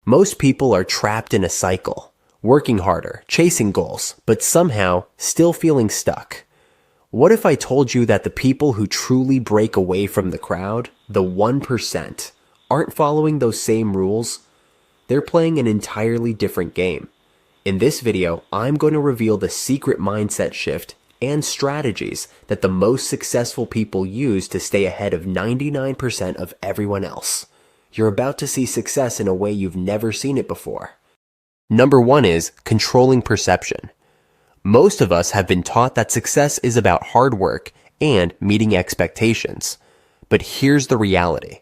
Most people are trapped in a cycle, working harder, chasing goals, but somehow still feeling stuck. What if I told you that the people who truly break away from the crowd, the 1%, aren't following those same rules? They're playing an entirely different game. In this video, I'm going to reveal the secret mindset shift and strategies that the most successful people use to stay ahead of 99% of everyone else. You're about to see success in a way you've never seen it before. Number 1 is controlling perception. Most of us have been taught that success is about hard work and meeting expectations. But here's the reality.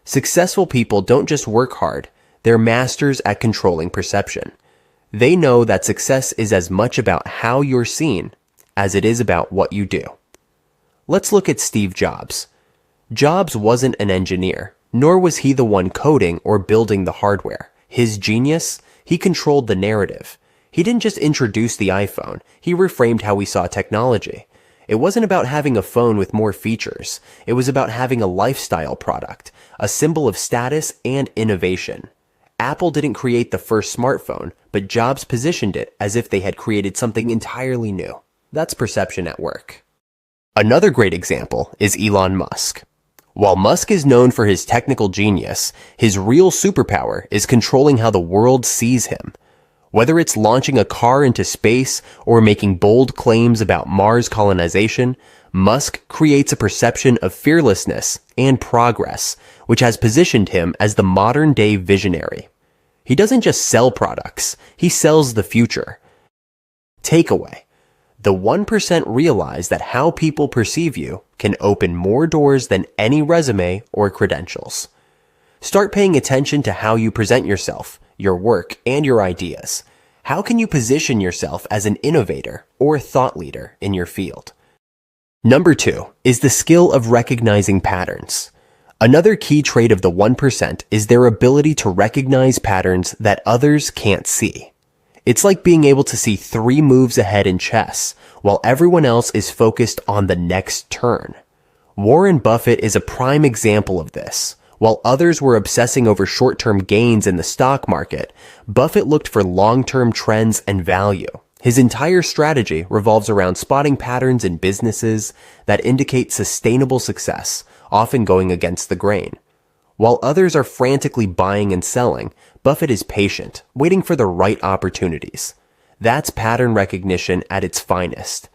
Successful people don't just work hard, they're masters at controlling perception. They know that success is as much about how you're seen as it is about what you do. Let's look at Steve Jobs. Jobs wasn't an engineer, nor was he the one coding or building the hardware. His genius? He controlled the narrative. He didn't just introduce the iPhone, he reframed how we saw technology. It wasn't about having a phone with more features. It was about having a lifestyle product, a symbol of status and innovation. Apple didn't create the first smartphone, but Jobs positioned it as if they had created something entirely new. That's perception at work. Another great example is Elon Musk. While Musk is known for his technical genius, his real superpower is controlling how the world sees him. Whether it's launching a car into space or making bold claims about Mars colonization, Musk creates a perception of fearlessness and progress, which has positioned him as the modern-day visionary. He doesn't just sell products, he sells the future. Takeaway. The 1% realize that how people perceive you can open more doors than any resume or credentials. Start paying attention to how you present yourself, your work, and your ideas. How can you position yourself as an innovator or thought leader in your field? Number 2 is the skill of recognizing patterns. Another key trait of the 1% is their ability to recognize patterns that others can't see. It's like being able to see 3 moves ahead in chess, while everyone else is focused on the next turn. Warren Buffett is a prime example of this. While others were obsessing over short-term gains in the stock market, Buffett looked for long-term trends and value. His entire strategy revolves around spotting patterns in businesses that indicate sustainable success, often going against the grain. While others are frantically buying and selling, Buffett is patient, waiting for the right opportunities. That's pattern recognition at its finest.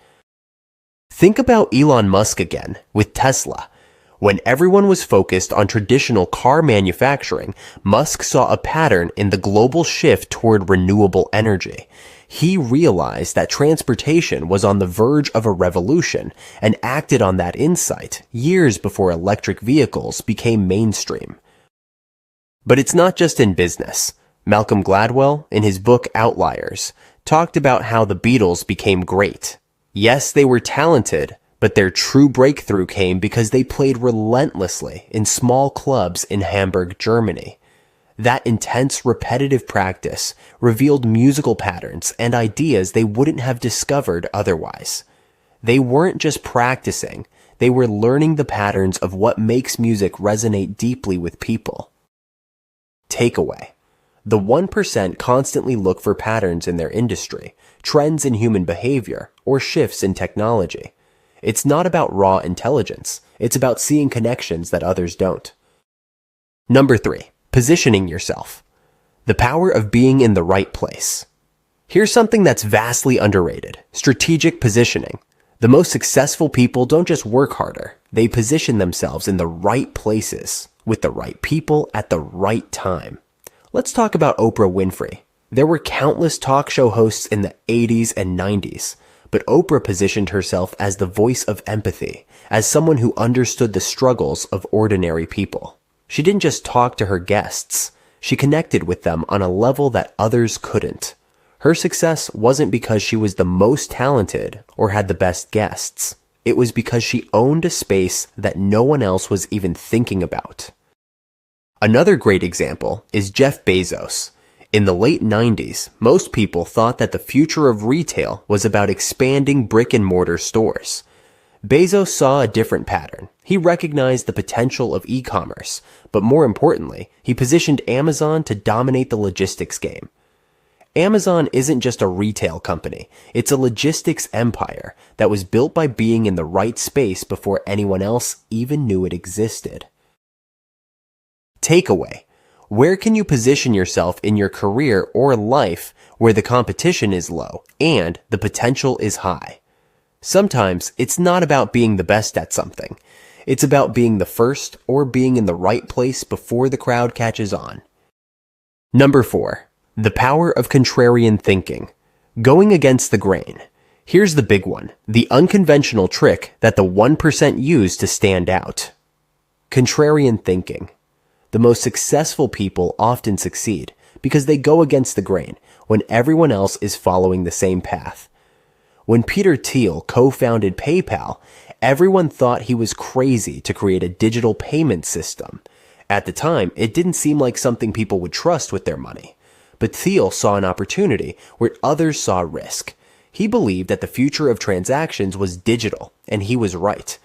Think about Elon Musk again, with Tesla. When everyone was focused on traditional car manufacturing, Musk saw a pattern in the global shift toward renewable energy. He realized that transportation was on the verge of a revolution and acted on that insight years before electric vehicles became mainstream. But it's not just in business. Malcolm Gladwell, in his book Outliers, talked about how the Beatles became great. Yes, they were talented, but their true breakthrough came because they played relentlessly in small clubs in Hamburg, Germany. That intense, repetitive practice revealed musical patterns and ideas they wouldn't have discovered otherwise. They weren't just practicing, they were learning the patterns of what makes music resonate deeply with people. Takeaway. The 1% constantly look for patterns in their industry, trends in human behavior, or shifts in technology. It's not about raw intelligence, it's about seeing connections that others don't. Number 3. Positioning yourself. The power of being in the right place. Here's something that's vastly underrated: strategic positioning. The most successful people don't just work harder, they position themselves in the right places, with the right people at the right time. Let's talk about Oprah Winfrey. There were countless talk show hosts in the 80s and 90s, but Oprah positioned herself as the voice of empathy, as someone who understood the struggles of ordinary people. She didn't just talk to her guests, she connected with them on a level that others couldn't. Her success wasn't because she was the most talented or had the best guests. It was because she owned a space that no one else was even thinking about. Another great example is Jeff Bezos. In the late 90s, most people thought that the future of retail was about expanding brick-and-mortar stores. Bezos saw a different pattern. He recognized the potential of e-commerce, but more importantly, he positioned Amazon to dominate the logistics game. Amazon isn't just a retail company, it's a logistics empire that was built by being in the right space before anyone else even knew it existed. Takeaway: where can you position yourself in your career or life where the competition is low and the potential is high? Sometimes it's not about being the best at something. It's about being the first or being in the right place before the crowd catches on. Number 4. The power of contrarian thinking. Going against the grain. Here's the big one, the unconventional trick that the 1% use to stand out. Contrarian thinking. The most successful people often succeed because they go against the grain when everyone else is following the same path. When Peter Thiel co-founded PayPal, everyone thought he was crazy to create a digital payment system. At the time, it didn't seem like something people would trust with their money. But Thiel saw an opportunity where others saw risk. He believed that the future of transactions was digital, and he was right.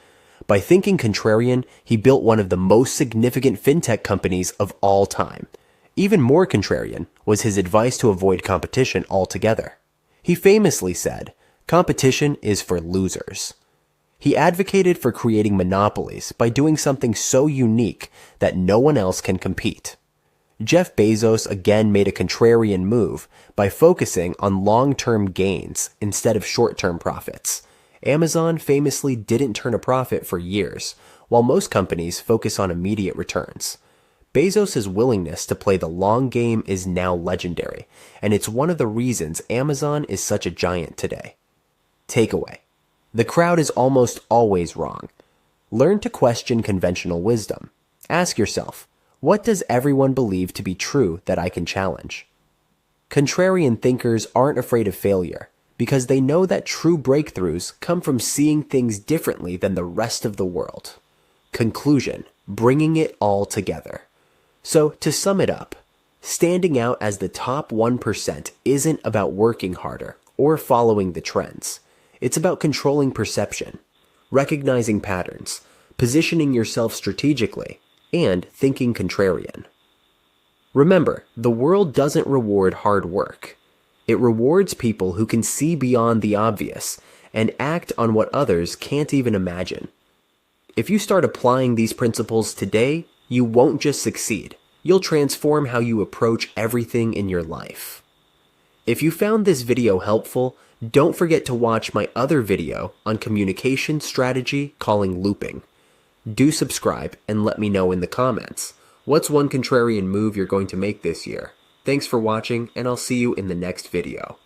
By thinking contrarian, he built one of the most significant fintech companies of all time. Even more contrarian was his advice to avoid competition altogether. He famously said, "Competition is for losers." He advocated for creating monopolies by doing something so unique that no one else can compete. Jeff Bezos again made a contrarian move by focusing on long-term gains instead of short-term profits. Amazon famously didn't turn a profit for years, while most companies focus on immediate returns. Bezos' willingness to play the long game is now legendary, and it's one of the reasons Amazon is such a giant today. Takeaway: the crowd is almost always wrong. Learn to question conventional wisdom. Ask yourself, what does everyone believe to be true that I can challenge? Contrarian thinkers aren't afraid of failure because they know that true breakthroughs come from seeing things differently than the rest of the world. Conclusion: bringing it all together. So, to sum it up, standing out as the top 1% isn't about working harder or following the trends. It's about controlling perception, recognizing patterns, positioning yourself strategically, and thinking contrarian. Remember, the world doesn't reward hard work. It rewards people who can see beyond the obvious and act on what others can't even imagine. If you start applying these principles today, you won't just succeed. You'll transform how you approach everything in your life. If you found this video helpful, don't forget to watch my other video on communication strategy calling looping. Do subscribe and let me know in the comments. What's one contrarian move you're going to make this year? Thanks for watching, and I'll see you in the next video.